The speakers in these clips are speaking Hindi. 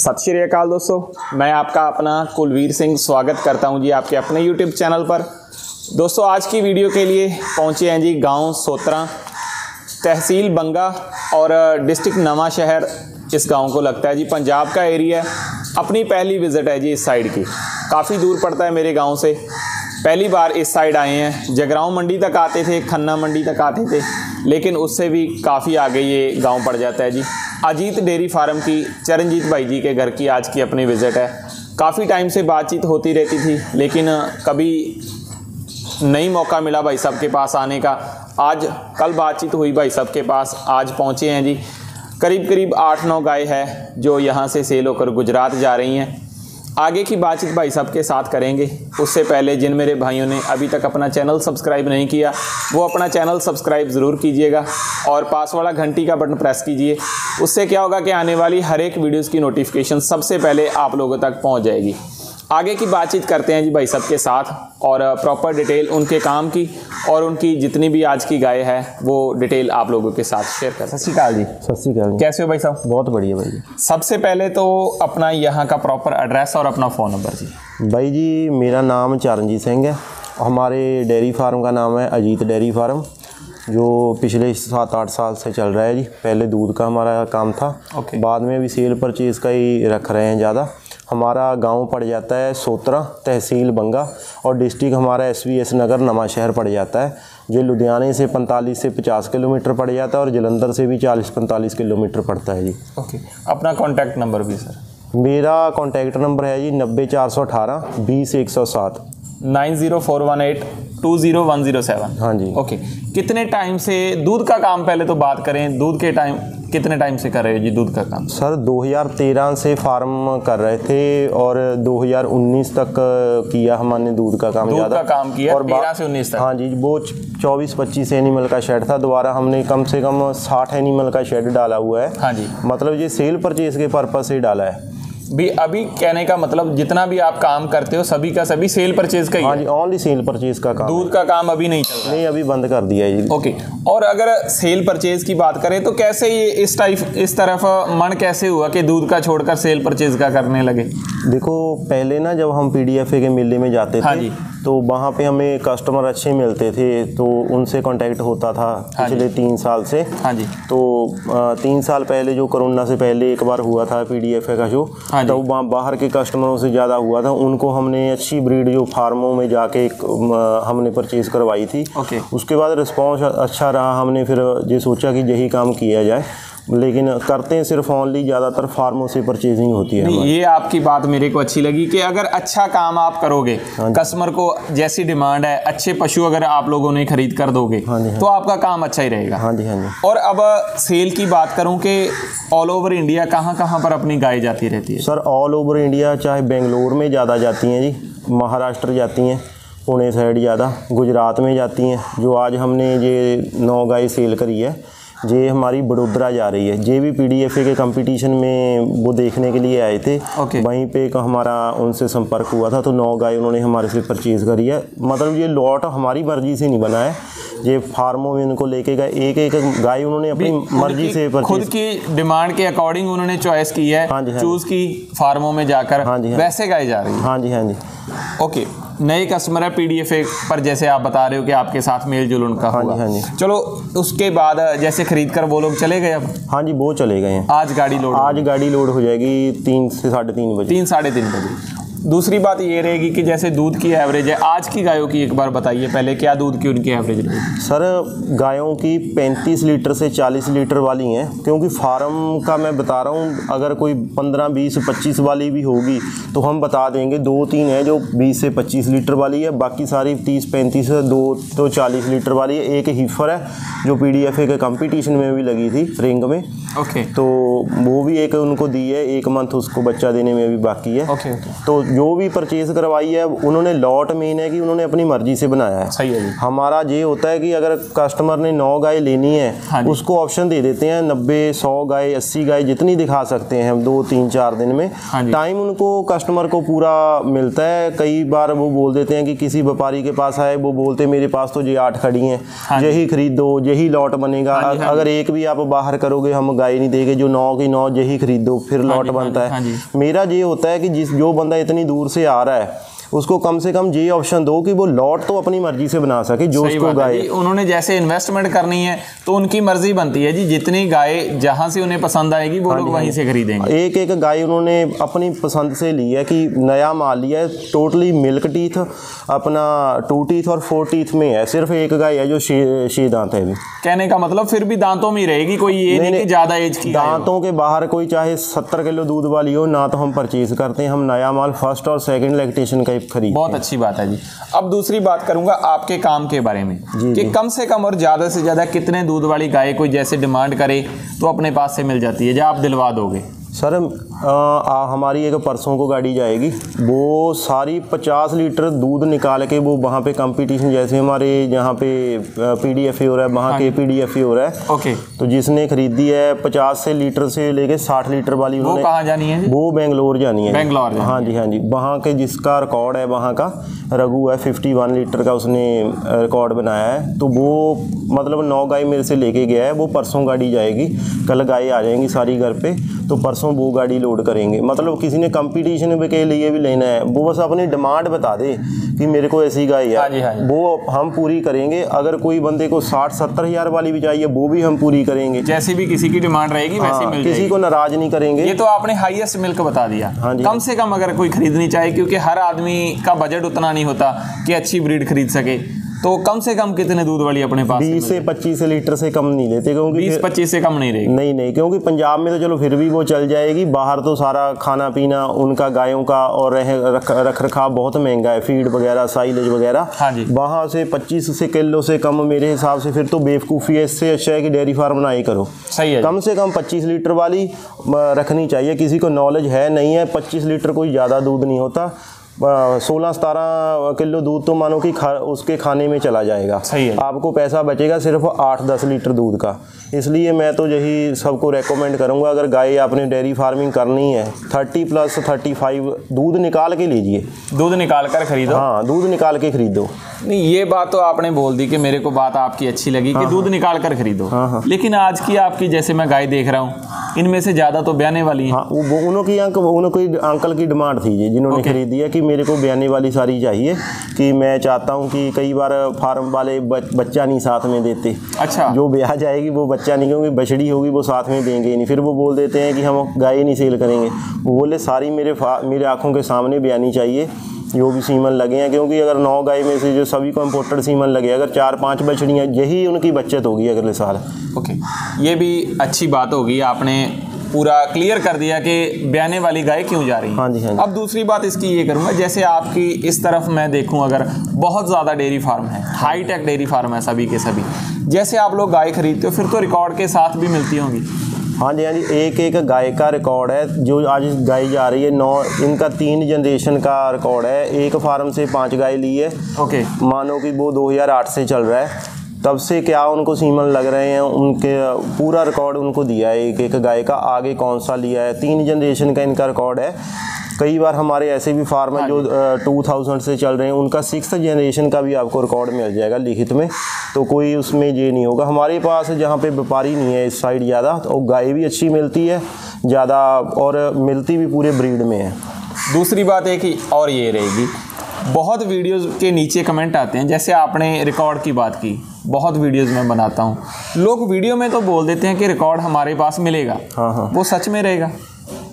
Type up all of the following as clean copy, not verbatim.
सत श्री अकाल दोस्तों, मैं आपका अपना कुलवीर सिंह स्वागत करता हूं जी आपके अपने YouTube चैनल पर। दोस्तों आज की वीडियो के लिए पहुंचे हैं जी गांव सोत्रा, तहसील बंगा और डिस्ट्रिक्ट नवा शहर इस गांव को लगता है जी, पंजाब का एरिया है। अपनी पहली विज़िट है जी इस साइड की, काफ़ी दूर पड़ता है मेरे गांव से। पहली बार इस साइड आए हैं। जगरांव मंडी तक आते थे, खन्ना मंडी तक आते थे, लेकिन उससे भी काफ़ी आगे ये गांव पड़ जाता है जी। अजीत डेयरी फार्म की चरणजीत भाई जी के घर की आज की अपनी विज़िट है। काफ़ी टाइम से बातचीत होती रहती थी, लेकिन कभी नहीं मौका मिला भाई साहब के पास आने का। आज कल बातचीत हुई भाई साहब के पास, आज पहुँचे हैं जी। करीब 8-9 गाय है जो यहाँ से सेल होकर गुजरात जा रही हैं। आगे की बातचीत भाई साहब के साथ करेंगे। उससे पहले जिन मेरे भाइयों ने अभी तक अपना चैनल सब्सक्राइब नहीं किया, वो अपना चैनल सब्सक्राइब ज़रूर कीजिएगा और पास वाला घंटी का बटन प्रेस कीजिए। उससे क्या होगा कि आने वाली हर एक वीडियोज़ की नोटिफिकेशन सबसे पहले आप लोगों तक पहुंच जाएगी। आगे की बातचीत करते हैं जी भाई साहब के साथ और प्रॉपर डिटेल उनके काम की और उनकी जितनी भी आज की गाय है वो डिटेल आप लोगों के साथ शेयर कर। सत श्री अकाल जी। सत श्री अकाल। कैसे हो भाई साहब? बहुत बढ़िया भाई। सबसे पहले तो अपना यहाँ का प्रॉपर एड्रेस और अपना फ़ोन नंबर जी। भाई जी मेरा नाम चरणजीत सिंह है। हमारे डेयरी फार्म का नाम है अजीत डेयरी फार्म, जो पिछले 7-8 साल से चल रहा है जी। पहले दूध का हमारा काम था, बाद में भी सेल परचेज़ का ही रख रहे हैं ज़्यादा। हमारा गांव पड़ जाता है सोत्रा, तहसील बंगा और डिस्ट्रिक्ट हमारा SVS नगर नवा शहर पड़ जाता है, जो लुधियाने से 45 से 50 किलोमीटर पड़ जाता है और जलंधर से भी 40-45 किलोमीटर पड़ता है जी। ओके, अपना कॉन्टैक्ट नंबर भी सर? मेरा कॉन्टैक्ट नंबर है जी 90-418 20-107 9041820107। हाँ जी। ओके, कितने टाइम से दूध का काम, पहले तो बात करें दूध के टाइम, कितने टाइम से कर रहे हो जी दूध का काम? सर 2013 से फार्म कर रहे थे और 2019 तक किया हमने दूध का काम। दूध का काम किया और 13 से 19 तक? हाँ जी, वो 24-25 एनिमल का शेड था। दोबारा हमने कम से कम 60 एनिमल का शेड डाला हुआ है। हाँ जी, मतलब ये सेल परचेज के पर्पज से डाला है भी। अभी कहने का मतलब जितना भी आप काम करते हो सभी का सभी सेल परचेज का ही? हाँ जी, ओनली सेल परचेज का काम। दूध का काम अभी नहीं चल रहा? नहीं, अभी बंद कर दिया है जी। ओके, और अगर सेल परचेज की बात करें तो कैसे ये इस तरफ मन कैसे हुआ कि दूध का छोड़कर सेल परचेज का करने लगे? देखो पहले ना जब हम PDFA के मेले में जाते थे, हाँ जी, तो वहाँ पे हमें कस्टमर अच्छे मिलते थे, तो उनसे कांटेक्ट होता था पिछले 3 साल से। हाँ जी। तो 3 साल पहले जो कोरोना से पहले एक बार हुआ था PDFA का शो, तो वहाँ बाहर के कस्टमरों से ज़्यादा हुआ था। उनको हमने अच्छी ब्रीड जो फार्मों में जाके हमने परचेज़ करवाई थी। उसके बाद रिस्पॉन्स अच्छा रहा। हमने फिर ये सोचा कि यही काम किया जाए, लेकिन करते हैं सिर्फ ओनली ज़्यादातर फार्मों से परचेजिंग होती है। ये आपकी बात मेरे को अच्छी लगी कि अगर अच्छा काम आप करोगे, कस्टमर को जैसी डिमांड है, अच्छे पशु अगर आप लोगों ने खरीद कर दोगे, तो आपका काम अच्छा ही रहेगा। हाँ जी, हाँ जी। और अब सेल की बात करूं कि ऑल ओवर इंडिया कहां पर अपनी गाय जाती रहती है? सर ऑल ओवर इंडिया, चाहे बेंगलोर में ज़्यादा जाती हैं जी, महाराष्ट्र जाती हैं, पुणे साइड ज़्यादा, गुजरात में जाती हैं। जो आज हमने ये 9 गाय सेल करी है, ये हमारी बड़ोदरा जा रही है। ये भी PDFA के कंपटीशन में वो देखने के लिए आए थे। वहीं पे हमारा उनसे संपर्क हुआ था, तो 9 गाय उन्होंने हमारे से परचेज़ करी है। मतलब ये लॉट हमारी मर्जी से नहीं बना है, ये फार्मों में इनको लेके गए, एक गाय उन्होंने अपनी मर्जी से खुद की डिमांड के अकॉर्डिंग उन्होंने चॉइस की है। हाँ जी, चूज़ की फार्मों में जाकर। हाँ जी, वैसे गाय जा रही है। हाँ जी, हाँ जी। ओके, नए कस्टमर है PDFA पर, जैसे आप बता रहे हो कि आपके साथ मेल जोल उनका हुआ। हाँ जी। चलो उसके बाद जैसे खरीद कर वो लोग चले गए अब? हाँ जी, वो चले गए हैं। आज गाड़ी लोड हो जाएगी 3 से 3:30 बजे। 3-3:30 बजे। दूसरी बात ये रहेगी कि जैसे दूध की एवरेज है आज की गायों की, एक बार बताइए पहले क्या दूध की उनकी एवरेज रहेगी? सर गायों की 35 लीटर से 40 लीटर वाली हैं, क्योंकि फार्म का मैं बता रहा हूँ। अगर कोई 15, 20, 25 वाली भी होगी तो हम बता देंगे। 2-3 है जो 20 से 25 लीटर वाली है, बाकी सारी 30-35 है, 2 तो 40 लीटर वाली है। एक हीफर है जो PDFA के कंपटीशन में भी लगी थी रिंग में। तो वो भी एक उनको दी है, 1 मंथ उसको बच्चा देने में भी बाकी है। तो जो भी परचेज करवाई है उन्होंने लॉट मेन है कि उन्होंने अपनी मर्जी से बनाया है। सही है जी। हमारा ये होता है कि अगर कस्टमर ने 9 गाय लेनी है, हाँ, उसको ऑप्शन दे देते हैं 90, 100 गाय, 80 गाय जितनी दिखा सकते हैं हम 2, 3, 4 दिन में। हाँ, टाइम उनको कस्टमर को पूरा मिलता है। कई बार वो बोल देते हैं कि किसी व्यापारी के पास आए, वो बोलते मेरे पास तो ये 8 खड़ी हैं, यही खरीदो, यही लॉट बनेगा। अगर एक भी आप बाहर करोगे हम गाय नहीं देंगे, जो 9 की 9 यही खरीदो, फिर लॉट बनता है। मेरा ये होता है कि जो बंदा इतनी दूर से आ रहा है उसको कम से कम ये ऑप्शन दो कि वो लॉट तो अपनी मर्जी से बना सके, जो उसको गाय। उन्होंने जैसे इन्वेस्टमेंट करनी है तो उनकी मर्जी बनती है जी, जितनी गाय जहां से उन्हें पसंद आएगी वो लोग वहीं से खरीदेंगे। एक एक गाय उन्होंने अपनी पसंद से ली है कि नया माल लिया है, टोटली मिल्क टीथ अपना 2 टीथ और 4 टीथ में है। सिर्फ एक गाय है जो 6 दांत है। कहने का मतलब फिर भी दांतों में ही रहेगी, कोई ये नहीं कि ज्यादा एज की। दांतों के बाहर कोई चाहे 70 किलो दूध वाली हो ना, तो हम परचेज करते हैं। हम नया माल फर्स्ट और सेकंड लैक्टेशन का खरीद। बहुत अच्छी बात है जी। अब दूसरी बात करूंगा आपके काम के बारे में कि कम से कम और ज्यादा से ज्यादा कितने दूध वाली गाय कोई जैसे डिमांड करे तो अपने पास से मिल जाती है, जो आप दिलवा दोगे? सर हमारी एक परसों को गाड़ी जाएगी, वो सारी 50 लीटर दूध निकाल के वो वहाँ पे कंपटीशन, जैसे हमारे यहाँ पे PDFA हो रहा है, वहाँ के PDFA हो रहा है। ओके। तो जिसने खरीदी है 50 से लीटर से लेके 60 लीटर वाली, वो कहाँ जानी है? वो बेंगलोर जानी है। बेंगलोर? हाँ जी, हाँ जी। वहाँ के जिसका रिकॉर्ड है, वहाँ का रघु है, 51 लीटर का उसने रिकॉर्ड बनाया है। तो वो मतलब 9 गाय मेरे से लेके गया है। वो परसों गाड़ी जाएगी, कल गाय आ जाएंगी सारी घर पे, तो परसों वो गाड़ी लोड करेंगे। मतलब किसी ने कंपटीशन के लिए भी लेना है, वो बस अपनी डिमांड बता दे कि मेरे को ऐसी गाय है। हाँ जी, हाँ जी। वो हम पूरी करेंगे। अगर कोई बंदे को 60-70 हज़ार वाली भी चाहिए, वो भी हम पूरी करेंगे। जैसी भी किसी की डिमांड रहेगी वैसी मिल जाएगी, किसी को नाराज नहीं करेंगे। ये तो आपने हाईएस्ट मिल्क बता दिया। हाँ जी। कम से कम अगर कोई खरीदनी चाहे, क्योंकि हर आदमी का बजट उतना नहीं होता कि अच्छी ब्रीड खरीद सके, तो कम से कम कितने दूध वाली अपने पास? 20 से 25 लीटर से कम नहीं देते, क्योंकि 20-25 से कम नहीं रहेगी। नहीं, क्योंकि पंजाब में तो चलो फिर भी वो चल जाएगी। बाहर तो सारा खाना पीना उनका गायों का और रख रखाव बहुत महंगा है, फीड वगैरह, साइलेज वगैरह। हाँ जी। वहाँ से 25 से किलो से कम मेरे हिसाब से फिर तो बेवकूफ़ी है। इससे अच्छा है कि डेयरी फार्म ना ही करो। सही है। कम से कम 25 लीटर वाली रखनी चाहिए। किसी को नॉलेज है नहीं है, 25 लीटर कोई ज़्यादा दूध नहीं होता। 16-17 किलो दूध तो मानो कि उसके खाने में चला जाएगा। सही है। आपको पैसा बचेगा सिर्फ 8-10 लीटर दूध का। इसलिए मैं तो यही सबको रेकमेंड करूंगा, अगर गाय आपने डेयरी फार्मिंग करनी है 30+ 35 दूध निकाल के लीजिए। दूध निकाल कर खरीदो। हाँ, दूध निकाल के खरीदो। नहीं, ये बात तो आपने बोल दी कि मेरे को बात आपकी अच्छी लगी कि दूध निकाल कर खरीदो। लेकिन आज की आपकी जैसे मैं गाय देख रहा हूँ, इनमें से ज़्यादा तो ब्याने वाली हैं। हाँ, वो उनकी अंकल की डिमांड थी जी, जिन्होंने खरीदी है कि मेरे को ब्याने वाली सारी चाहिए, कि मैं चाहता हूँ कि कई बार फार्म वाले बच्चा नहीं साथ में देते। अच्छा। जो ब्याह जाएगी वो बच्चा नहीं, क्योंकि बछड़ी होगी वो साथ में देंगे नहीं, फिर वो बोल देते हैं कि हम गाय नहीं सेल करेंगे। वो बोले सारी मेरे आँखों के सामने ब्यानी चाहिए, जो भी सीमन लगे हैं। क्योंकि अगर 9 गाय में से जो सभी को इम्पोर्टेड सीमन लगे, अगर 4-5 बछड़ियाँ, यही उनकी बचत होगी अगले साल। ओके, ये भी अच्छी बात होगी, आपने पूरा क्लियर कर दिया कि ब्याने वाली गाय क्यों जा रही है। हाँ जी, हाँ जी। अब दूसरी बात इसकी ये करूँगा, जैसे आपकी इस तरफ मैं देखूँ, अगर बहुत ज़्यादा डेयरी फार्म है, हाईटेक डेयरी फार्म है सभी के सभी, जैसे आप लोग गाय खरीदते हो फिर तो रिकॉर्ड के साथ भी मिलती होंगी? हाँ जी, हाँ जी। एक गाय का रिकॉर्ड है। जो आज गाय जा रही है 9, इनका 3 जनरेशन का रिकॉर्ड है। एक फार्म से 5 गाय ली है। ओके। मानो कि वो 2008 से चल रहा है, तब से क्या उनको सीमन लग रहे हैं, उनके पूरा रिकॉर्ड उनको दिया है एक गाय का, आगे कौन सा लिया है। 3 जनरेशन का इनका रिकॉर्ड है। कई बार हमारे ऐसे भी फार्म है जो 2000 से चल रहे हैं, उनका 6th जनरेशन का भी आपको रिकॉर्ड मिल जाएगा लिखित में। तो कोई उसमें ये नहीं होगा। हमारे पास जहाँ पे व्यापारी नहीं है इस साइड ज़्यादा, तो गाय भी अच्छी मिलती है ज़्यादा, और मिलती भी पूरे ब्रीड में है। दूसरी बात एक ही और ये रहेगी, बहुत वीडियोज़ के नीचे कमेंट आते हैं, जैसे आपने रिकॉर्ड की बात की, बहुत वीडियोज़ में बनाता हूँ, लोग वीडियो में तो बोल देते हैं कि रिकॉर्ड हमारे पास मिलेगा। हाँ। वो सच में रहेगा?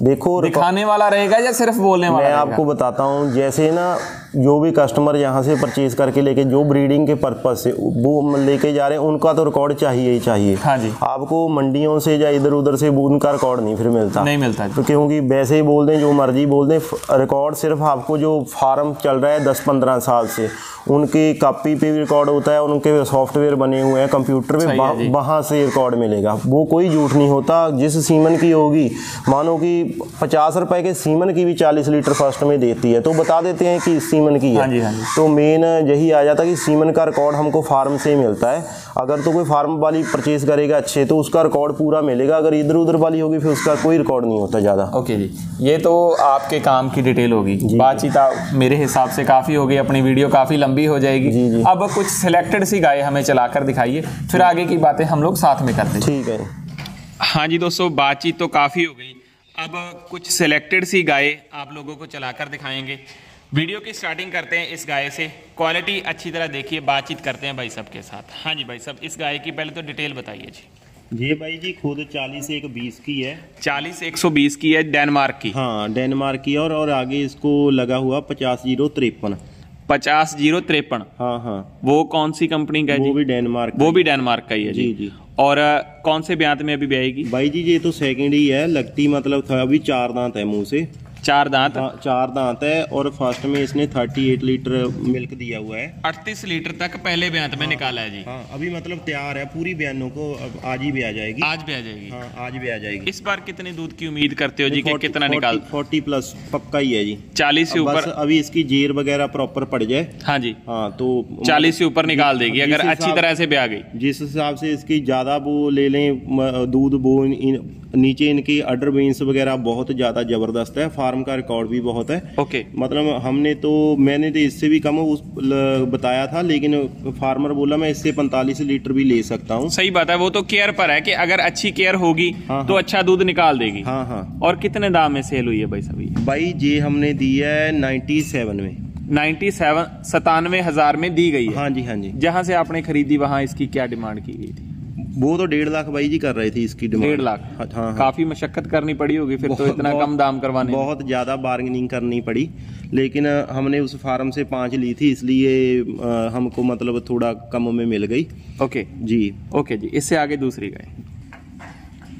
देखो, दिखाने वाला रहेगा या सिर्फ बोलने वाला? मैं आपको बताता हूँ, जैसे ना जो भी कस्टमर यहाँ से परचेज करके लेके, जो ब्रीडिंग के पर्पज़ से वो लेके जा रहे हैं, उनका तो रिकॉर्ड चाहिए ही चाहिए। हाँ जी। आपको मंडियों से या इधर उधर से उनका रिकॉर्ड नहीं फिर मिलता। नहीं मिलता। तो क्योंकि वैसे ही बोल दें, जो मर्जी बोल दें, रिकॉर्ड सिर्फ आपको जो फार्म चल रहा है 10-15 साल से, उनके कॉपी पे भी रिकॉर्ड होता है, उनके सॉफ्टवेयर बने हुए हैं कंप्यूटर पे, वहाँ से रिकॉर्ड मिलेगा। वो कोई झूठ नहीं होता। जिस सीमन की होगी, मानो कि 50 रुपए के सीमन की भी 40 लीटर फर्स्ट में देती है, तो बता देते हैं कि इस सीमन की है। हाँ जी, हाँ जी। तो मेन यही आ जाता है कि सीमन का रिकॉर्ड हमको फार्म से मिलता है। अगर तो कोई फार्म वाली परचेज करेगा अच्छे, तो उसका रिकॉर्ड पूरा मिलेगा। अगर इधर उधर वाली होगी फिर उसका कोई रिकॉर्ड नहीं होता ज़्यादा। ओके जी, ये तो आपके काम की डिटेल होगी। बातचीत मेरे हिसाब से काफ़ी होगी, अपनी वीडियो काफ़ी लंबी हो जाएगी। जी। अब कुछ सिलेक्टेड सी गाय हमें चलाकर दिखाइए, फिर आगे की बातें हम लोग साथ में करते हैं। ठीक है। हाँ जी दोस्तों, बातचीत तो काफ़ी हो गई, अब कुछ सिलेक्टेड सी गाय आप लोगों को चलाकर दिखाएंगे। वीडियो की स्टार्टिंग करते हैं इस गाय से। क्वालिटी अच्छी तरह देखिए, बातचीत करते हैं भाई साहब के साथ। हाँ जी भाई साहब, इस गाय की पहले तो डिटेल बताइए जी। ये भाई जी खुद 40-120 की है। 40-120 की है, डेनमार्क की। हाँ, डेनमार्क की। और आगे इसको लगा हुआ 50-053। 50-053। हाँ। वो कौन सी कंपनी का है जी? वो भी डेनमार्क। वो भी डेनमार्क का ही है जी। और कौन से ब्यांत में अभी ब्याएगी भाई जी? ये तो सेकंड ही है, लगती मतलब था अभी 4 दांत है मुंह से। 4 दांत? हाँ, 4 दांत है। और फर्स्ट में इसने 38 लीटर मिल्क दिया हुआ है। 38 लीटर तक पहले ब्यांत में निकाला है जी। हाँ, अभी मतलब तैयार है पूरी बयानों को। अब आज ही भी आ जाएगी। आज भी आ जाएगी? हाँ, आज भी आ जाएगी। इस बार कितने दूध की उम्मीद करते हो जी? कि कितना निकाल? 40+ पक्का ही है जी। 40 से ऊपर? अभी इसकी जेर वगैरह प्रॉपर पड़ जाए। हाँ जी। हाँ, तो 40 से ऊपर निकाल देगी अगर अच्छी तरह से ब्याह गई। जिस हिसाब से इसकी ज्यादा वो ले लें दूध, वो नीचे इनकी अडर बेन्स वगैरह बहुत ज्यादा जबरदस्त है। फार्म का रिकॉर्ड भी बहुत है। ओके। मतलब मैंने तो इससे भी कम बताया था, लेकिन फार्मर बोला मैं इससे 45 लीटर भी ले सकता हूँ। सही बात है, वो तो केयर पर है कि अगर अच्छी केयर होगी तो अच्छा दूध निकाल देगी। हाँ। और कितने दाम में सेल हुई है भाई साहब? भाई ये हमने दी है 97 में। 97,000 में दी गई है? हाँ जी। जहाँ से आपने खरीदी वहाँ इसकी क्या डिमांड की गई थी? वो तो 1.5 लाख भाई जी कर रहे थे इसकी डिमांड। 1.5 लाख? हाँ। काफी मशक्कत करनी पड़ी होगी फिर तो इतना कम दाम करवाने। बहुत ज्यादा बार्गेनिंग करनी पड़ी, लेकिन हमने उस फार्म से 5 ली थी, इसलिए हमको मतलब थोड़ा कम में मिल गई। ओके जी। ओके जी, इससे आगे दूसरी गाय।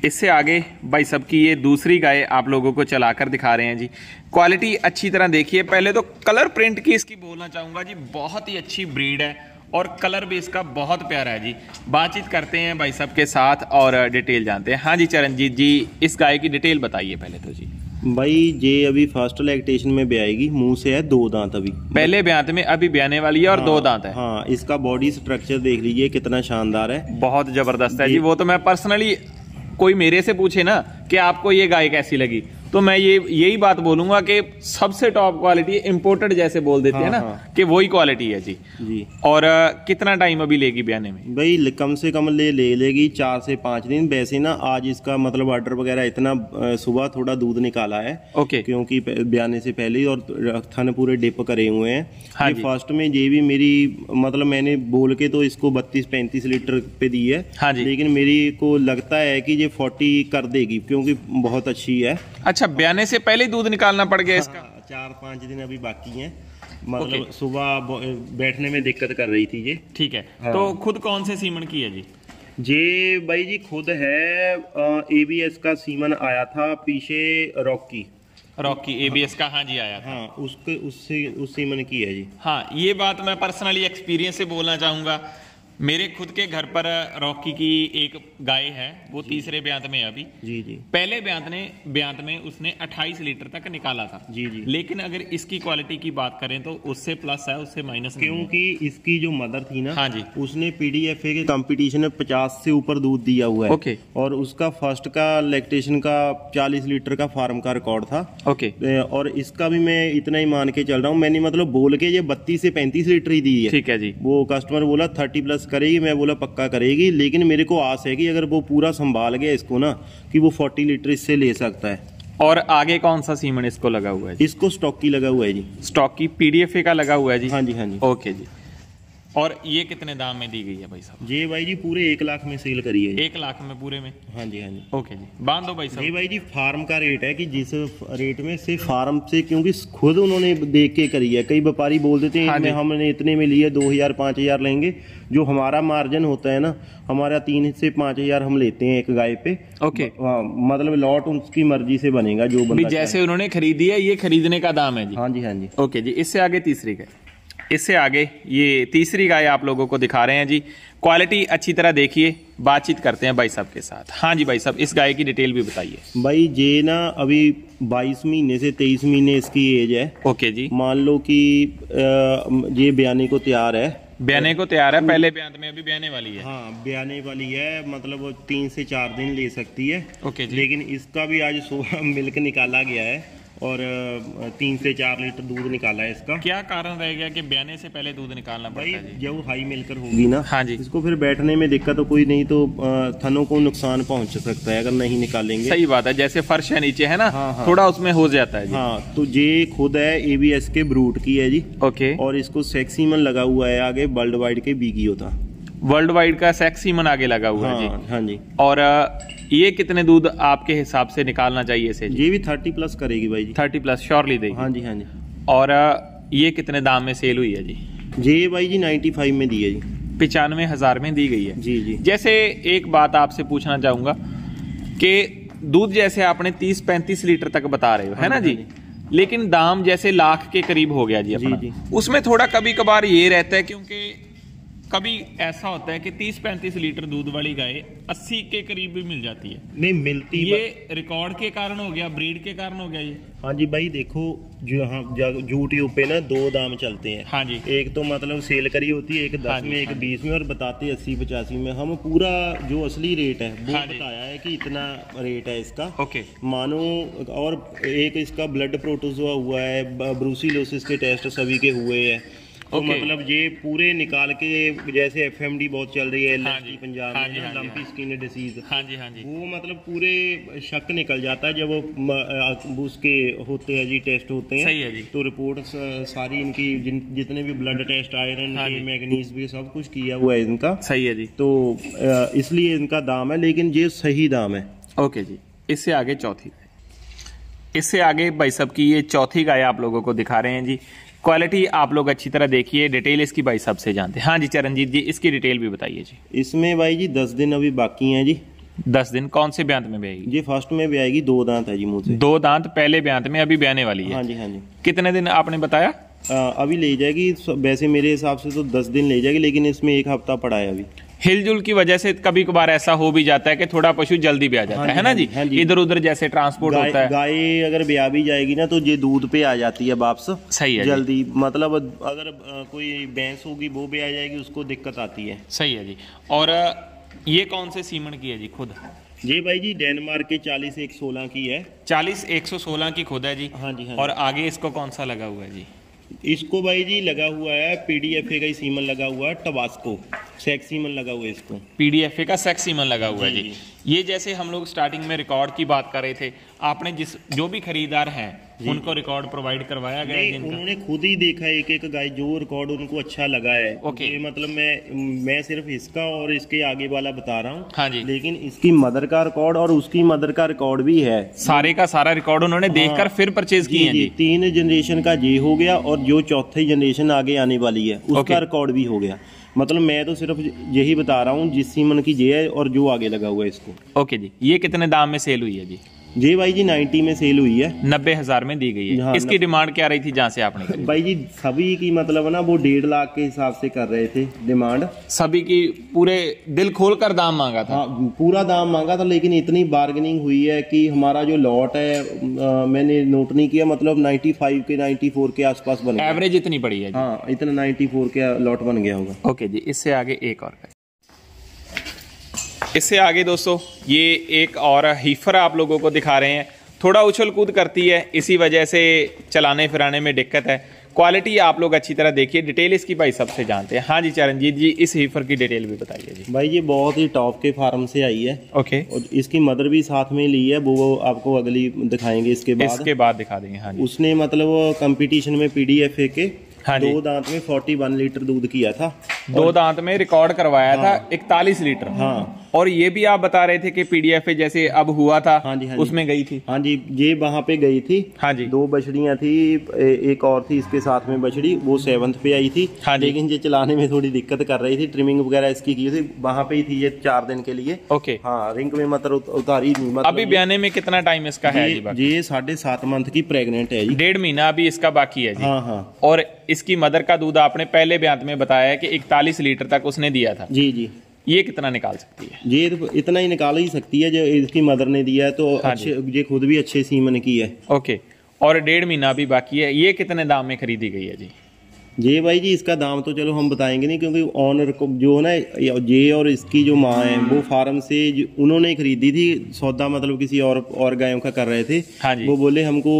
इससे आगे भाई साहब की ये दूसरी गाय आप लोगों को चलाकर दिखा रहे हैं जी। क्वालिटी अच्छी तरह देखिए। पहले तो कलर प्रिंट की इसकी बोलना चाहूँगा जी, बहुत ही अच्छी ब्रीड है और कलर भी इसका बहुत प्यारा है जी। बातचीत करते हैं भाई साहब के साथ और डिटेल जानते हैं। हाँ जी चरणजीत जी, इस गाय की डिटेल बताइए पहले तो जी। भाई ये अभी फर्स्ट लैक्टेशन में ब्याएगी, मुंह से है 2 दांत अभी। पहले ब्यांत में अभी ब्याने वाली है और 2 दांत है। हाँ, इसका बॉडी स्ट्रक्चर देख लीजिए कितना शानदार है, बहुत जबरदस्त है जी। वो तो मैं पर्सनली, कोई मेरे से पूछे ना कि आपको ये गाय कैसी लगी, तो मैं यही बात बोलूंगा कि सबसे टॉप क्वालिटी, इंपोर्टेड जैसे बोल देते हैं ना, कि वही क्वालिटी है जी। और कितना टाइम अभी लेगी ब्याने में? भाई कम से कम लेगी 4 से 5 दिन। वैसे ना आज इसका मतलब ऑर्डर वगैरह इतना सुबह थोड़ा दूध निकाला है। ओके। क्योंकि ब्याने से पहले ही, और थन पूरे डिप करे हुए हैं। हाँ ये फर्स्ट में ये भी मेरी मतलब मैंने बोल के तो इसको 32-35 लीटर पे दी है। हाँ जी। लेकिन मेरी को लगता है कि ये 40 कर देगी, क्योंकि बहुत अच्छी है। अच्छा, ब्याने से पहले दूध निकालना पड़ गया इसका? 4-5 दिन अभी बाकी हैं। मतलब सुबह बैठने में दिक्कत कर रही थी ये। ठीक है। हाँ। तो खुद कौन से सीमन की है जी? ये भाई जी खुद है ABS का सीमन आया था पीछे, रॉकी ABS का। हाँ जी, आया था। हाँ, उस सीमन की है जी। हाँ, ये बात मैं पर्सनली एक्सपीरियंस से बोलना चाहूँगा। मेरे खुद के घर पर रॉकी की एक गाय है, वो तीसरे ब्यांत में है अभी। जी। पहले ब्यांत में उसने 28 लीटर तक निकाला था। जी। लेकिन अगर इसकी क्वालिटी की बात करें तो उससे प्लस है, उससे माइनस नहीं है। क्योंकि इसकी जो मदर थी ना, हाँ जी, उसने PDFA के कंपटीशन में 50 से ऊपर दूध दिया हुआ है। ओके। और उसका फर्स्ट का लैक्टेशन का 40 लीटर का फार्म का रिकॉर्ड था। ओके। और इसका भी मैं इतना ही मान के चल रहा हूँ। मैंने मतलब बोल के ये 32 से 35 लीटर ही दी है। ठीक है जी। वो कस्टमर बोला 30+ करेगी, मैं बोला पक्का करेगी। लेकिन मेरे को आस है कि अगर वो पूरा संभाल गया इसको ना, कि वो 40 लीटर इससे ले सकता है। और आगे कौन सा सीमन इसको लगा हुआ है जी? इसको स्टॉकी लगा हुआ है जी। स्टॉकी PDFA का लगा हुआ है जी? हाँ जी। ओके जी। और ये कितने दाम में दी गई है भाई साहब? जी भाई जी पूरे 1 लाख में सेल करी है। 1 लाख में पूरे में? हाँ जी। ओके जी, बांध दो भाई साहब। जी भाई जी फार्म का रेट है कि जिस रेट में से फार्म से, क्योंकि खुद उन्होंने देख के करी है। कई व्यापारी बोल देते हैं इसमें हमने इतने में लिए 2000-5000 लेंगे। जो हमारा मार्जिन होता है ना, हमारा 3 से 5000 हम लेते हैं एक गाय पे। ओके। हाँ, मतलब लॉट उसकी मर्जी से बनेगा जो बंदा जैसे उन्होंने खरीदी है, ये खरीदने का दाम है जी। हाँ जी। ओके जी। इससे आगे तीसरी गाय। इससे आगे ये तीसरी गाय आप लोगों को दिखा रहे हैं जी। क्वालिटी अच्छी तरह देखिए, बातचीत करते हैं भाई साहब के साथ। हाँ जी भाई साहब, इस गाय की डिटेल भी बताइए। भाई ये ना अभी 22 महीने से 23 महीने इसकी एज है। ओके जी। मान लो कि ये ब्याने को तैयार है। ब्याने को तैयार है, पहले ब्यान में अभी ब्याने वाली है। हाँ, ब्याने वाली है, मतलब 3 से 4 दिन ले सकती है। ओके जी। लेकिन इसका भी आज सुबह मिल्क निकाला गया है और 3 से 4 लीटर दूध निकाला है इसका। क्या कारण रह गया कि ब्याने से पहले दूध निकालना पड़ता है जी? जब हाई मिल्कर होगी ना, हाँ जी, इसको फिर बैठने में दिक्कत तो कोई नहीं, तो थनों को नुकसान पहुंच सकता है अगर नहीं निकालेंगे। सही बात है, जैसे फर्श है नीचे है ना, हाँ। थोड़ा उसमें हो जाता है जी। हाँ, तो ये खुद है ABS के ब्रूड की है जी। ओके। और इसको सेक्सीमन लगा हुआ है आगे, वर्ल्ड वाइड के बीगी होता, वर्ल्ड वाइड का सेक्सीमन आगे लगा हुआ है जी। हाँ जी। और ये कितने दूध आपके हिसाब से निकालना चाहिए इसे? ये भी 30+ करेगी भाई जी। 30+ श्योरली देगी। हाँ जी, हाँ जी। और ये कितने दाम में सेल हुई है जी? ये भाई जी 95 में दी है जी। 95,000 में दी गई है जी जी। जैसे एक बात आपसे पूछना चाहूंगा कि दूध जैसे आपने 30-35 लीटर तक बता रहे हो, है ना जी, लेकिन दाम जैसे लाख के करीब हो गया जी अपना। जी। उसमें थोड़ा कभी कभार ये रहता है, क्योंकि कभी ऐसा होता है कि 30-35 लीटर दूध वाली गाय 80 के करीब भी मिल जाती है। नहीं मिलती, ये रिकॉर्ड के कारण हो गया, ब्रीड के कारण हो गया ये? हाँ जी भाई, देखो जो हाँ यूट्यूब पे ना 2 दाम चलते हैं। हाँ जी। एक तो मतलब सेल करी होती है, एक 10 में, एक 20 में, और बताते 80-85 में। हम पूरा जो असली रेट है वो बताया है कि इतना रेट है इसका। ओके। मानो, और एक इसका ब्लड प्रोटोजोआ हुआ है, ब्रूसिलोसिस के टेस्ट सभी के हुए हैं। तो मतलब ये पूरे निकाल के, जैसे FMD बहुत चल रही है LSD पंजाब में, लंपी स्किन डिसीज। हाँ जी, हाँ जी। वो मतलब पूरे शक निकल जाता है जब वो उसके होते हैं जी, टेस्ट होते हैं। सही है जी। तो रिपोर्ट सारी इनकी जितने भी ब्लड टेस्ट, आयरन के, मैग्नीज भी सब कुछ किया हुआ है इनका। सही है जी। तो इसलिए इनका दाम है, लेकिन ये सही दाम है। ओके जी। इससे आगे चौथी, इससे आगे भाई साहब की ये चौथी गाय आप लोगों को दिखा रहे हैं जी। क्वालिटी आप लोग अच्छी तरह देखिए, डिटेल इसकी भाई साहब से जानते हैं। हाँ जी चरणजीत जी, इसकी डिटेल भी बताइए जी। इसमें भाई जी 10 दिन अभी बाकी हैं जी। 10 दिन कौन से ब्यांत में ब्याएगी? ये फर्स्ट में ब्याएगी, 2 दांत है जी मुंह से। 2 दांत पहले ब्यांत में अभी ब्याने वाली है। हाँ जी, हाँ जी। कितने दिन आपने बताया? अभी ले जाएगी, वैसे मेरे हिसाब से तो 10 दिन ले जाएगी, लेकिन इसमें 1 हफ्ता पड़ा है अभी। हिलजुल की वजह से कभी कभार ऐसा हो भी जाता है कि थोड़ा पशु जल्दी ब्याह जाता है ना जी, इधर उधर जैसे ट्रांसपोर्ट होता है। गाय अगर ब्याह भी जाएगी ना, तो ये दूध पे आ जाती है वापस। सही है जल्दी, मतलब अगर कोई भैंस होगी वो ब्याह जाएगी, उसको दिक्कत आती है। सही है जी। और ये कौन से सीमन की है जी खुद? ये भाई जी डेनमार्क के 40-116 की है। 40-116 की खुद है जी। हाँ जी, हाँ। और आगे इसको कौन सा लगा हुआ है जी? इसको भाई जी लगा हुआ है PDFA का ही सीमन लगा हुआ है, टबास्को सेक्स सीमन लगा हुआ है इसको। PDFA का सेक्स सीमन लगा हुआ है जी। ये जैसे हम लोग स्टार्टिंग में रिकॉर्ड की बात कर रहे थे, आपने जो भी खरीदार हैं उनको रिकॉर्ड प्रोवाइड करवाया गया है? उन्होंने खुद ही देखा एक गाय, जो रिकॉर्ड उनको अच्छा लगा है। ओके। मतलब मैं सिर्फ इसका और इसके आगे वाला बता रहा हूँ। हाँ जी। लेकिन इसकी मदर का रिकॉर्ड और उसकी मदर का रिकॉर्ड भी है। सारे का सारा रिकॉर्ड उन्होंने देखकर फिर परचेज किए हैं जी। 3 जनरेशन का ये हो गया, और जो चौथी जनरेशन आगे आने वाली है उसका रिकॉर्ड भी हो गया। मतलब मैं तो सिर्फ यही बता रहा हूँ जिस सीमन की ये है और जो आगे लगा हुआ है इसको। ओके जी। ये कितने दाम में सेल हुई है जी? ये भाई जी 90 में सेल हुई है। 90,000 में दी गई है। हाँ, इसकी डिमांड क्या रही थी जहाँ से आपने करी? भाई जी सभी की मतलब ना वो 1.5 लाख के हिसाब से कर रहे थे डिमांड। सभी की पूरे दिल खोलकर दाम मांगा था? हाँ, पूरा दाम मांगा था, लेकिन इतनी बार्गेनिंग हुई है कि हमारा जो लॉट है मैंने नोट नहीं किया, मतलब 95 के 94 के आसपास बन गया। एवरेज इतनी पड़ी है जी? हाँ, इतना 94 के लॉट बन गया होगा। ओके जी। इससे आगे एक और, इससे आगे दोस्तों ये एक और हीफर आप लोगों को दिखा रहे हैं। थोड़ा उछल कूद करती है, इसी वजह से चलाने फिराने में दिक्कत है। क्वालिटी आप लोग अच्छी तरह देखिए, डिटेल इसकी भाई सबसे जानते हैं। हाँ जी चरणजीत जी, इस हीफर की डिटेल भी बताइए जी। भाई ये बहुत ही टॉप के फार्म से आई है। ओके। और इसकी मदर भी साथ में ली है, वो आपको अगली दिखाएंगे इसके बाद दिखा देंगे। हाँ जी। उसने मतलब कंपटीशन में PDFA के हाँ 2 दांत में 41 लीटर दूध किया था। 2 दांत में रिकॉर्ड करवाया था 41 लीटर। हाँ, और ये भी आप बता रहे थे कि पीडीएफ जैसे अब हुआ था, हाँ जी, हाँ जी, उसमें गई थी। हाँ जी, ये वहाँ पे गई थी। हाँ जी, 2 बछड़ियाँ थी, एक और थी इसके साथ में बछड़ी, वो 7th पे आई थी। हाँ जी, लेकिन ये चलाने में थोड़ी दिक्कत कर रही थी, ट्रिमिंग वगैरह इसकी की थी, वहाँ पे ही थी ये 4 दिन के लिए। ओके। हाँ, रिंग में मतलब उतारी नहीं। मतलब अभी ब्याने में कितना टाइम इसका है जी? बाकी ये 7.5 मंथ की प्रेग्नेंट है जी। 1.5 महीना अभी इसका बाकी है जी। हाँ हाँ। और इसकी मदर का दूध आपने पहले बयान में बताया है कि 41 लीटर तक उसने दिया था। जी जी। ये कितना निकाल सकती है? ये तो इतना ही निकाल ही सकती है जो इसकी मदर ने दिया है, तो हाँ अच्छे, ये खुद भी अच्छे सीमन की है। ओके। और 1.5 महीना अभी बाकी है। ये कितने दाम में खरीदी गई है जी? ये भाई जी इसका दाम तो चलो हम बताएंगे नहीं, क्योंकि ऑनर को जो है ना, ये और इसकी जो माँ है वो फार्म से उन्होंने खरीदी थी सौदा, मतलब किसी और गायों का कर रहे थे। हाँ जी। वो बोले हमको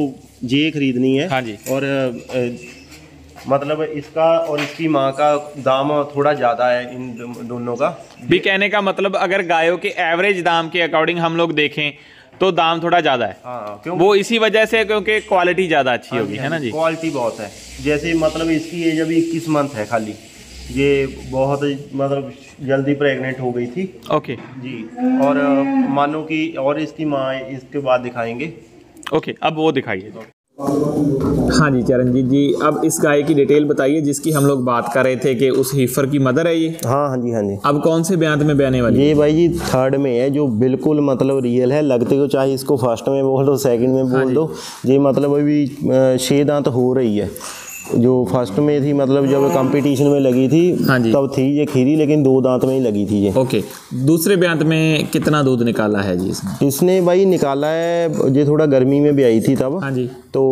ये खरीदनी है। हाँ जी। और मतलब इसका और इसकी माँ का दाम थोड़ा ज़्यादा है इन दोनों का। भी कहने का मतलब अगर गायों के एवरेज दाम के अकॉर्डिंग हम लोग देखें तो दाम थोड़ा ज्यादा है। हाँ, क्यों? वो इसी वजह से क्योंकि क्वालिटी ज्यादा अच्छी होगी, है ना जी? क्वालिटी बहुत है। जैसे मतलब इसकी एज अभी 21 मंथ है खाली, ये बहुत मतलब जल्दी प्रेग्नेंट हो गई थी। ओके जी। और मानो कि और इसकी माँ इसके बाद दिखाएंगे। ओके, अब वो दिखाइए। हाँ जी चरणजीत जी, अब इस गाय की डिटेल बताइए जिसकी हम लोग बात कर रहे थे कि उस हीफर की मदर है ये। हाँ हाँ जी, हाँ जी। अब कौन से ब्यांत में बयाने वाली? ये भाई जी 3rd में है, जो बिल्कुल मतलब रियल है, लगते को चाहे इसको फर्स्ट में बोल दो, सेकंड में बोल दो। ये मतलब अभी 6 दांत हो रही है। जो फर्स्ट में थी, मतलब जब कंपटीशन में लगी थी, हाँ जी, तब थी ये खीरी, लेकिन 2 दांत में ही लगी थी ये। ओके। दूसरे ब्यांत में कितना दूध निकाला है जी इसने? इसने भाई निकाला है, ये थोड़ा गर्मी में भी आई थी तब। हाँ जी। तो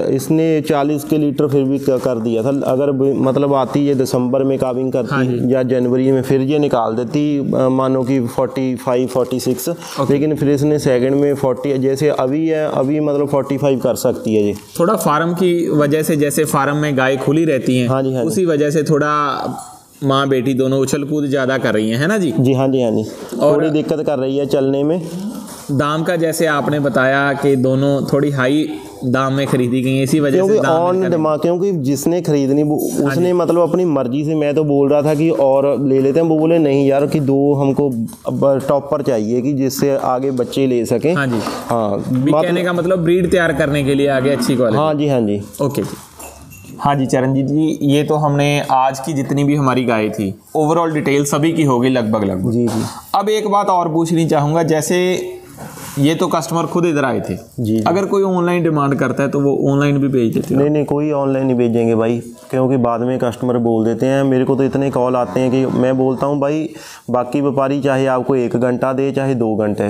इसने 40 के लीटर फिर भी कर दिया था। अगर मतलब आती ये दिसंबर में काबिंग करती, हाँ या जनवरी में, फिर ये निकाल देती मानो कि 45 46। लेकिन फिर इसने सेकंड में 40, जैसे अभी है, अभी मतलब 45 कर सकती है ये। थोड़ा फार्म की वजह से, जैसे फार्म में गाय खुली रहती हैं, हाँ जी, हाँ जी, उसी वजह से थोड़ा माँ बेटी दोनों उछल कूद ज्यादा कर रही हैं, है ना जी? जी हाँ जी, हाँ जी। थोड़ी दिक्कत कर रही है चलने में। दाम का जैसे आपने बताया कि दोनों थोड़ी हाई दाम में खरीदी गई, इसी वजह से क्योंकि ऑन डिमांड, क्योंकि जिसने खरीदनी उसने मतलब अपनी मर्जी से, मैं तो बोल रहा था कि और ले लेते हैं, वो बोले नहीं यार कि 2 हमको टॉप पर चाहिए कि जिससे आगे बच्चे ले सकें। हाँ जी। हाँ, कहने का मतलब ब्रीड तैयार करने के लिए आगे अच्छी क्वालिटी। हाँ जी, हाँ जी। ओके जी। हाँ जी चरणजीत जी, ये तो हमने आज की जितनी भी हमारी गाय थी ओवरऑल डिटेल सभी की होगी लगभग। जी जी। अब एक बात और पूछनी चाहूँगा, जैसे ये तो कस्टमर खुद इधर आए थे जी। अगर कोई ऑनलाइन डिमांड करता है तो वो ऑनलाइन भी भेज देते हैं? नहीं, कोई ऑनलाइन नहीं भेजेंगे भाई, क्योंकि बाद में कस्टमर बोल देते हैं। मेरे को तो इतने कॉल आते हैं कि मैं बोलता हूँ भाई, बाकी व्यापारी चाहे आपको 1 घंटा दे चाहे 2 घंटे,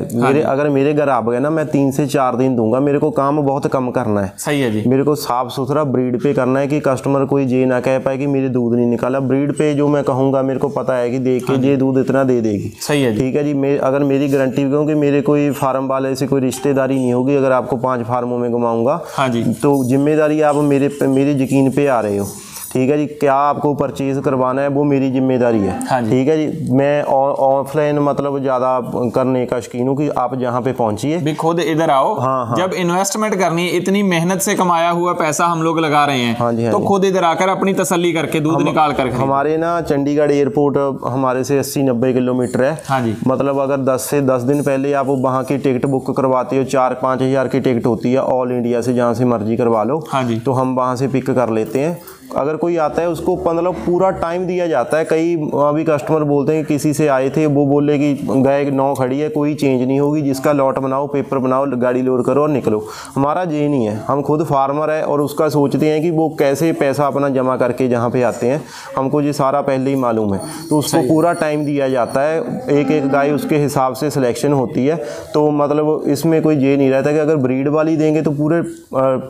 अगर मेरे घर आप गए ना, मैं 3 से 4 दिन दूंगा। मेरे को काम बहुत कम करना है। सही है जी। मेरे को साफ सुथरा ब्रीड पे करना है कि कस्टमर कोई ये ना कह पाए कि मेरे दूध नहीं निकाला। ब्रीड पे जो मैं कहूँगा, मेरे को पता है कि देख के ये दूध इतना दे देगी। सही है जी। ठीक है जी। अगर मेरी गारंटी, क्योंकि मेरे कोई फार्म वाले से कोई रिश्तेदारी नहीं होगी। अगर आपको 5 फार्मों में घुमाऊंगा, हाँ जी, तो जिम्मेदारी आप मेरे यकीन पे आ रहे हो। ठीक है जी। क्या आपको परचेज करवाना है वो मेरी जिम्मेदारी है। हाँ जी। ठीक है जी। मैं ऑफलाइन मतलब ज़्यादा करने का शौकीन हूँ कि आप जहाँ पे पहुँचिए, भी खुद इधर आओ। हाँ, हाँ। जब इन्वेस्टमेंट करनी है, इतनी मेहनत से कमाया हुआ पैसा हम लोग लगा रहे हैं, हाँ जी, हाँ तो जी। खुद इधर आकर अपनी तसल्ली करके दूध निकाल कर हमारे ना चंडीगढ़ एयरपोर्ट हमारे से 80-90 किलोमीटर है। हाँ जी। मतलब अगर 10 से 10 दिन पहले आप वहाँ की टिकट बुक करवाते हो, 4-5 हज़ार की टिकट होती है ऑल इंडिया से, जहाँ से मर्जी करवा लो। हाँ जी। तो हम वहाँ से पिक कर लेते हैं। अगर कोई आता है उसको मतलब पूरा टाइम दिया जाता है। कई अभी कस्टमर बोलते हैं कि किसी से आए थे, वो बोले कि गाय 9 खड़ी है, कोई चेंज नहीं होगी, जिसका लॉट बनाओ, पेपर बनाओ, गाड़ी लोड करो और निकलो। हमारा ये नहीं है। हम खुद फार्मर है और उसका सोचते हैं कि वो कैसे पैसा अपना जमा करके जहाँ पे आते हैं, हमको ये सारा पहले ही मालूम है। तो उसको पूरा टाइम दिया जाता है। एक गाय उसके हिसाब से सिलेक्शन होती है। तो मतलब इसमें कोई ये नहीं रहता कि अगर ब्रीड वाली देंगे तो पूरे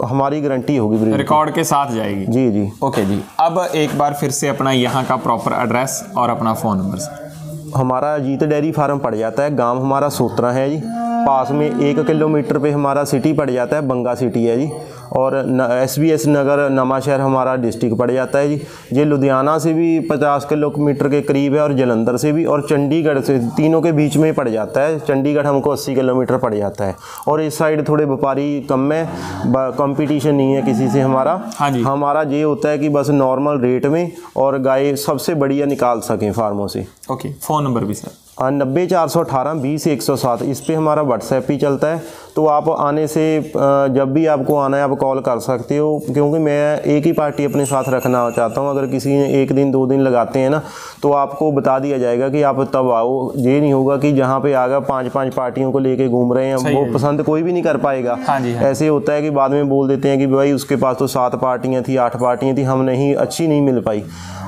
हमारी गारंटी होगी, ब्रीड रिकॉर्ड के साथ जाएगी। जी जी। ओके जी। अब एक बार फिर से अपना यहाँ का प्रॉपर एड्रेस और अपना फ़ोन नंबर सर। हमारा अजीत डेयरी फार्म पड़ जाता है, गांव हमारा सोत्रा है जी। पास में 1 किलोमीटर पे हमारा सिटी पड़ जाता है, बंगा सिटी है जी। और SBS नगर नवांशहर हमारा डिस्ट्रिक्ट पड़ जाता है जी। ये लुधियाना से भी 50 किलोमीटर के करीब है, और जलंधर से भी, और चंडीगढ़ से, तीनों के बीच में पड़ जाता है। चंडीगढ़ हमको 80 किलोमीटर पड़ जाता है। और इस साइड थोड़े व्यापारी कम है, कंपटीशन नहीं है किसी से हमारा। हाँ जी। हमारा ये होता है कि बस नॉर्मल रेट में और गाय सबसे बढ़िया निकाल सकें फार्मों से। ओके, फ़ोन नंबर भी सर। 90 418 20 107 इस पे हमारा व्हाट्सएप ही चलता है। तो आप आने से जब भी आपको आना है आप कॉल कर सकते हो, क्योंकि मैं एक ही पार्टी अपने साथ रखना चाहता हूं। अगर किसी ने 1 दिन 2 दिन लगाते हैं ना तो आपको बता दिया जाएगा कि आप तब आओ। ये नहीं होगा कि जहां पे आ गया 5-5 पार्टियों को लेके घूम रहे हैं, वो पसंद कोई भी नहीं कर पाएगा। हाँ जी, हाँ। ऐसे होता है कि बाद में बोल देते हैं कि भाई उसके पास तो 7 पार्टियाँ थी 8 पार्टियाँ थी, हम नहीं, अच्छी नहीं मिल पाई।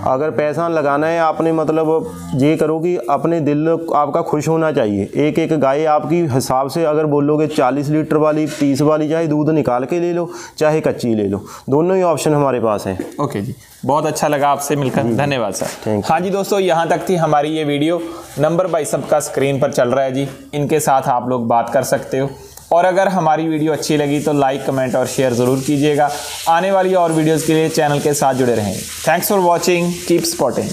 अगर पैसा लगाना है आपने, मतलब ये करो कि अपने दिल आपका खुश होना चाहिए। एक एक गाय आपकी हिसाब से अगर बोलोगे 40 लीटर वाली 30 वाली, चाहे दूध निकाल के ले लो चाहे कच्ची ले लो, दोनों ही ऑप्शन हमारे पास हैं। ओके जी, बहुत अच्छा लगा आपसे मिलकर, धन्यवाद सर। हाँ जी दोस्तों, यहाँ तक थी हमारी ये वीडियो। नंबर भाई सबका स्क्रीन पर चल रहा है जी, इनके साथ आप लोग बात कर सकते हो। और अगर हमारी वीडियो अच्छी लगी तो लाइक, कमेंट और शेयर ज़रूर कीजिएगा। आने वाली और वीडियोज़ के लिए चैनल के साथ जुड़े रहें। Thanks for watching, keep supporting.